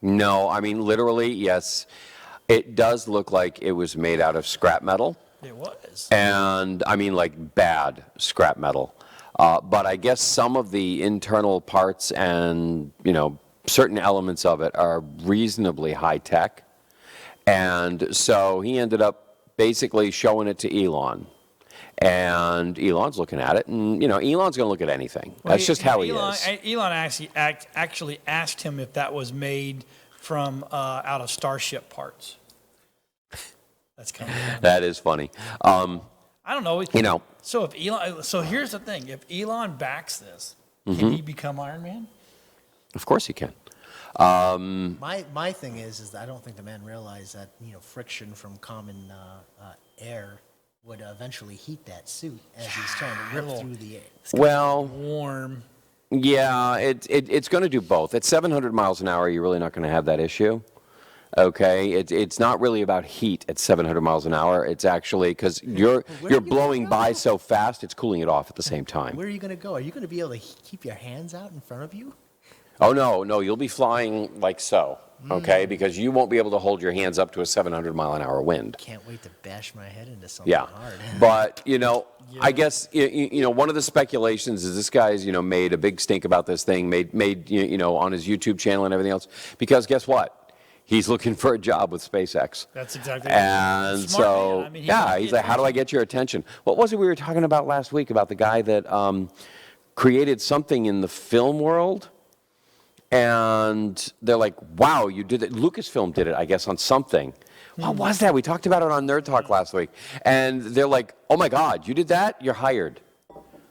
No, I mean, literally, yes. It does look like it was made out of scrap metal. It was. And, I mean, like bad scrap metal. But I guess some of the internal parts and, certain elements of it are reasonably high tech. And so he ended up basically showing it to Elon. And Elon's looking at it, and Elon's going to look at anything. That's just how he is. Elon actually asked him if that was made from out of Starship parts. That's kind of funny. That is funny. I don't know. So if Elon, so here's the thing: if Elon backs this, Mm-hmm. can he become Iron Man? Of course he can. My thing is that I don't think the man realized that friction from common air would eventually heat that suit as he's trying to rip through the air. Well, Warm. yeah, it's going to do both. At 700 miles an hour, you're really not going to have that issue. Okay, it's not really about heat at 700 miles an hour. It's actually because you're blowing by so fast, it's cooling it off at the same time. Where are you going to go? Are you going to be able to keep your hands out in front of you? Oh no, you'll be flying like so. Okay, because you won't be able to hold your hands up to a 700 mile an hour wind. Can't wait to bash my head into something Yeah, hard. but I guess one of the speculations is this guy's made a big stink about this thing, made on his YouTube channel and everything else, because guess what? He's looking for a job with SpaceX. That's exactly. And Smart so man. I mean, he's like, how do I get your attention? What was it we were talking about last week about the guy that created something in the film world? And they're like, wow, you did it. Lucasfilm did it, I guess, on something. What was that? We talked about it on Nerd Talk last week. And they're like, oh, my God, you did that? You're hired.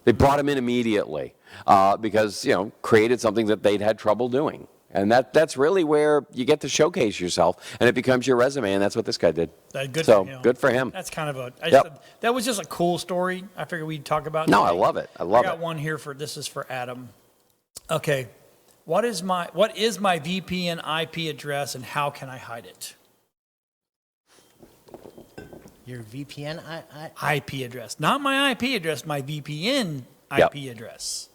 They brought him in immediately because, created something that they'd had trouble doing. And that's really where you get to showcase yourself, and it becomes your resume, and that's what this guy did. Good for him. That's kind of Yep. that was just a cool story. I figured we'd talk about. No, today. I love it. I got one here this is for Adam. Okay. What is my VPN IP address and how can I hide it? Your VPN IP address, not my IP address, my VPN Yep. IP address.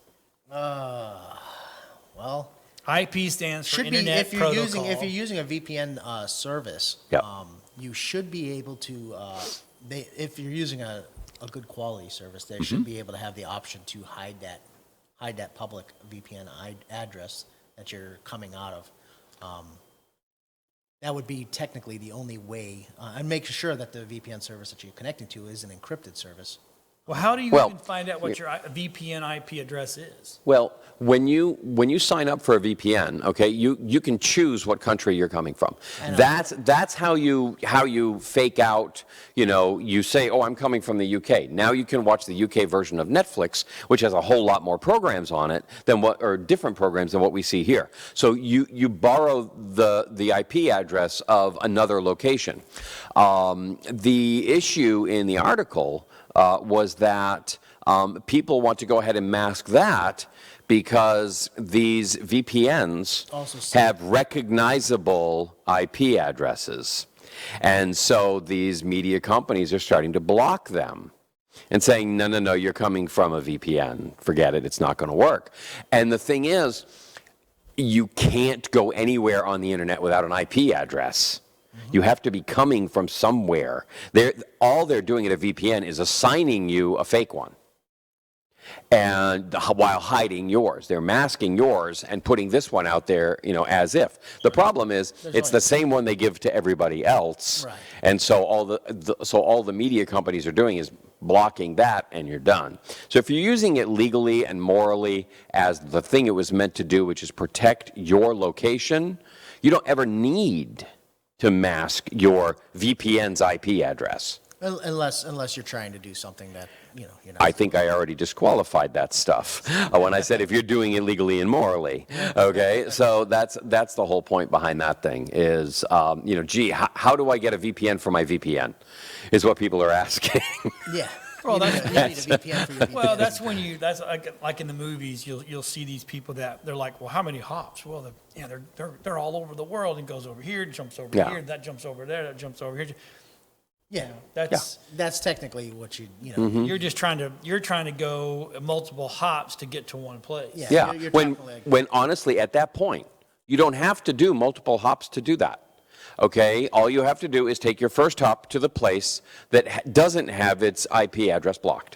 well, IP stands for should be Internet if you're Protocol. using a VPN service. Yep. You should be able to. If you're using a good quality service, they Mm-hmm. should be able to have the option to hide that public VPN address that you're coming out of. That would be technically the only way, and make sure that the VPN service that you're connecting to is an encrypted service. Well, how do you Well, even find out what your VPN IP address is? Well, when you sign up for a VPN, okay, you can choose what country you're coming from. That's how you fake out. You say, oh, I'm coming from the UK. Now you can watch the UK version of Netflix, which has a whole lot more programs on it or different programs than what we see here. So you borrow the IP address of another location. The issue in the article was that people want to go ahead and mask that because these VPNs have recognizable IP addresses. And so these media companies are starting to block them and saying, no, you're coming from a VPN. Forget it, it's not going to work. And the thing is, you can't go anywhere on the internet without an IP address. You have to be coming from somewhere. All they're doing at a VPN is assigning you a fake one, and while hiding yours, they're masking yours and putting this one out there, as if. The problem is it's the same one they give to everybody else, Right. and so all the media companies are doing is blocking that, and you're done. So if you're using it legally and morally as the thing it was meant to do, which is protect your location, you don't ever need to mask your VPN's IP address. Unless you're trying to do something that you're not. I think I already disqualified that stuff when I said if you're doing it legally and morally. Okay, so that's the whole point behind that thing is, gee, how do I get a VPN for my VPN? Is what people are asking. Yeah. Well, you need a VPN for your VPN. Well, that's when that's like in the movies, you'll see these people that they're like, well, how many hops? Well, they're all over the world and goes over here, jumps over Yeah. here, that jumps over there, that jumps over here. Yeah, that's technically what Mm-hmm. You're just trying to go multiple hops to get to one place. Yeah. Yeah, You're when talking like- when honestly at that point, you don't have to do multiple hops to do that. Okay, all you have to do is take your first hop to the place that doesn't have its IP address blocked.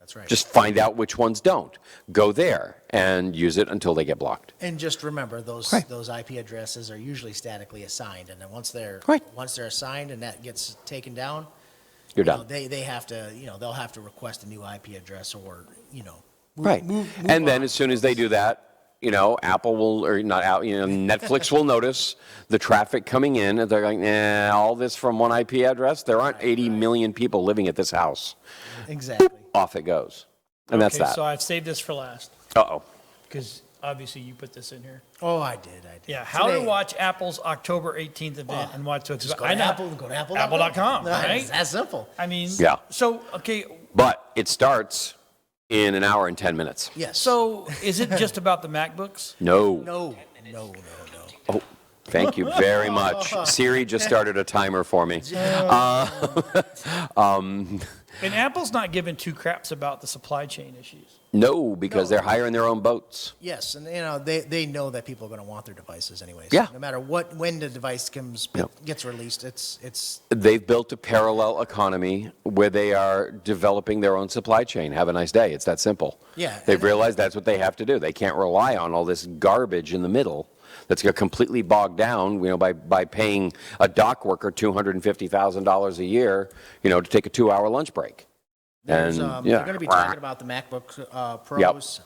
That's right. Just find out which ones don't. Go there and use it until they get blocked. And just remember, those Right. those IP addresses are usually statically assigned, and then once they're Right. assigned and that gets taken down, You're done. they have to they'll have to request a new IP address or Right. And then as soon as they do that, Apple will, or not out, Netflix will notice the traffic coming in, and they're like, all this from one IP address? There aren't 80 million people living at this house. exactly. Off it goes. And that's Okay, that. so I've saved this for last Uh-oh. because obviously you put this in here. Oh, I did. Yeah, how to Today. watch Apple's October 18th event and what to Just expect. go I to know. Apple. Go to Apple. Apple.com, right? It's that simple. I mean, Yeah. So okay, But it starts in an hour and 10 minutes. Yes. so is it just about the MacBooks? No. no. Oh, thank you very much. Siri just started a timer for me. And Apple's not giving two craps about the supply chain issues. No, because they're hiring their own boats. Yes, and they know that people are going to want their devices anyways. Yeah. No matter when the device Yep. gets released, it's They've built a parallel economy where they are developing their own supply chain. Have a nice day. It's that simple. Yeah. They've realized that's what they have to do. They can't rely on all this garbage in the middle that's going to completely bog down, by paying a dock worker $250,000 a year, to take a 2-hour lunch break. there's And, they're going to be talking about the MacBook Pros,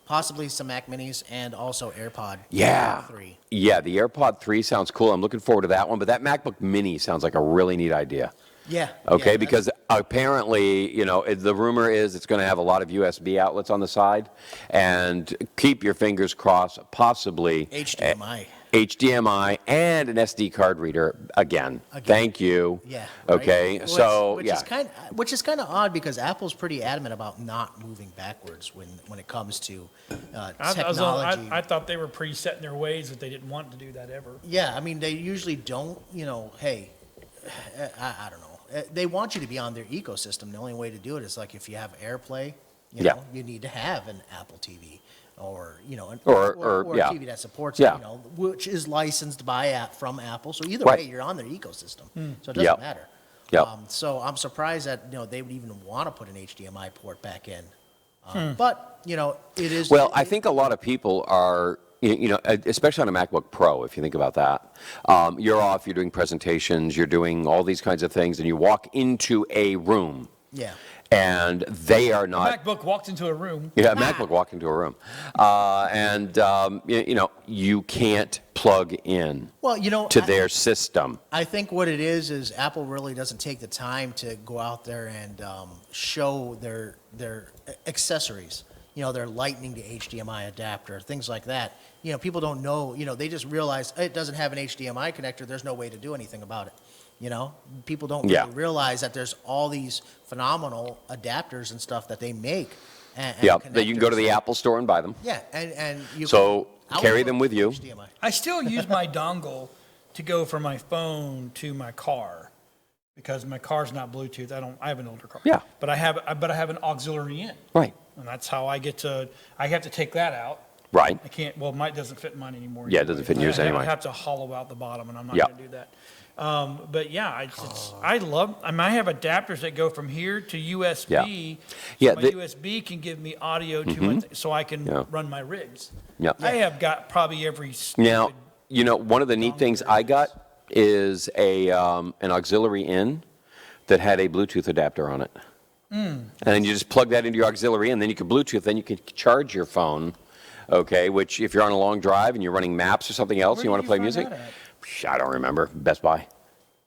possibly some Mac Minis, and also AirPod Yeah. 3. Yeah, the AirPod 3 sounds cool. I'm looking forward to that one, but that MacBook Mini sounds like a really neat idea. Yeah. Okay, yeah, because apparently, the rumor is it's going to have a lot of USB outlets on the side, and keep your fingers crossed, possibly HDMI and an SD card reader again. Thank you. Yeah. Okay, right? so Which is kind of odd because Apple's pretty adamant about not moving backwards when it comes to technology. I thought they were pretty set in their ways that they didn't want to do that ever. Yeah, I mean they usually don't. Hey, I don't know. they want you to be on their ecosystem. The only way to do it is like if you have AirPlay, Yeah. you need to have an Apple TV or, Or a yeah. TV that supports Yeah. it, which is licensed from Apple. So either Right. way, you're on their ecosystem. So it doesn't Yep. matter. Yep. So I'm surprised that, they would even want to put an HDMI port back in. But, it is. Well, I think a lot of people are, especially on a MacBook Pro, if you think about that. You're off, you're doing presentations, you're doing all these kinds of things, and you walk into a room. Yeah. And they are not. MacBook walked into a room. Yeah, MacBook walked into a room. You can't plug in Well, to their system. I think what it is Apple really doesn't take the time to go out there and show their accessories. Their Lightning to HDMI adapter, things like that. People don't know. They just realize it doesn't have an HDMI connector. There's no way to do anything about it. People don't Yeah. really realize that there's all these phenomenal adapters and stuff that they make. And That you can go to the connectors. Apple Store and buy them. Yeah, and you So can carry output them with you. HDMI. I still use my dongle to go from my phone to my car because my car's not Bluetooth. I have an older car. Yeah. But I have an auxiliary in. Right. And that's how I have to take that out. Right. I can't, mine doesn't fit in mine anymore. Yeah, it doesn't fit in yours anyway. I have to hollow out the bottom, and I'm not Yeah. going to do that. But yeah, I have adapters that go from here to USB. Yeah, So my USB can give me audio to so I can Yeah. run my rigs. Yeah. I have got probably every Now, stupid one of the neat things I got is an auxiliary in that had a Bluetooth adapter on it. And then you just plug that into your auxiliary in, then you can Bluetooth, then you can charge your phone, okay, which if you're on a long drive and you're running maps or something else, Where and you did want to you play find music. that at? I don't remember. Best Buy.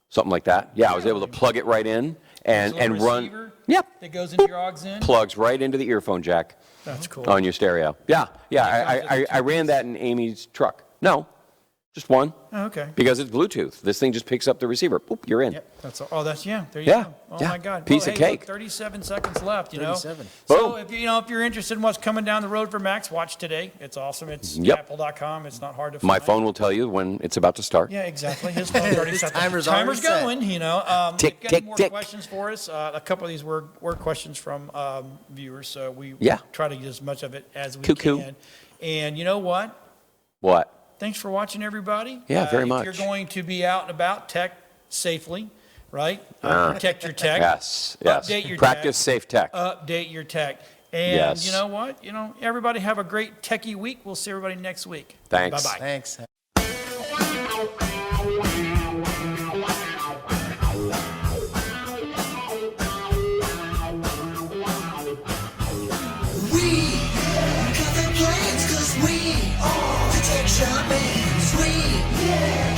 Something like that. Yeah, I was able to plug it right in and There's a little run. receiver Yep. that goes into your aux in. Plugs right into the earphone jack That's cool. on your stereo. Yeah. I ran that in Amy's truck. No, just one. Oh, okay. Because it's Bluetooth. This thing just picks up the receiver. Boop, you're in. That's all. Oh, that's there you Yeah, go. Oh yeah. my God. Piece Well, of hey, cake. Look, 37 seconds left. 37. So Boom. if you're interested in what's coming down the road for Macs, watch today. It's awesome. It's Yep. apple.com. It's not hard to find. My phone will tell you when it's about to start. Yeah, exactly. His phone's already set. timer's already set. going. Tick, If you got tick, any more tick. questions for us? A couple of these were questions from viewers, so we Yeah. try to get as much of it as we Cuckoo. can. And you know what? What? Thanks for watching, everybody. Yeah, very much. If you're going to be out and about, tech safely, right? Protect your tech. Yes. Update your Practice tech. safe tech. Update your tech. And Yes. you know what? Everybody have a great techie week. We'll see everybody next week. Thanks. Bye-bye. Thanks. We got the plans cause we are the tech shamans. We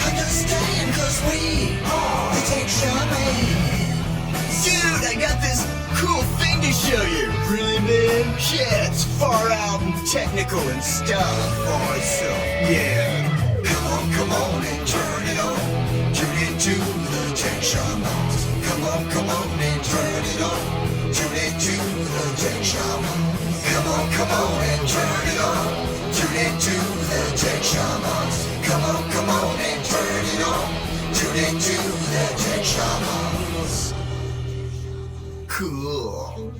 understand cause we are the tech shamans. Dude, I got this cool thing to show you. Really, man? Yeah, it's far out and technical and stuff. Alright, so, yeah. Come on and turn it on. Tune into the tech shamans. Come on and turn it on. Tune into the tech shamans. Come on and turn it on. Tune into the tech shamans. Come on and turn it on. Tune into the tech shamans. Cool.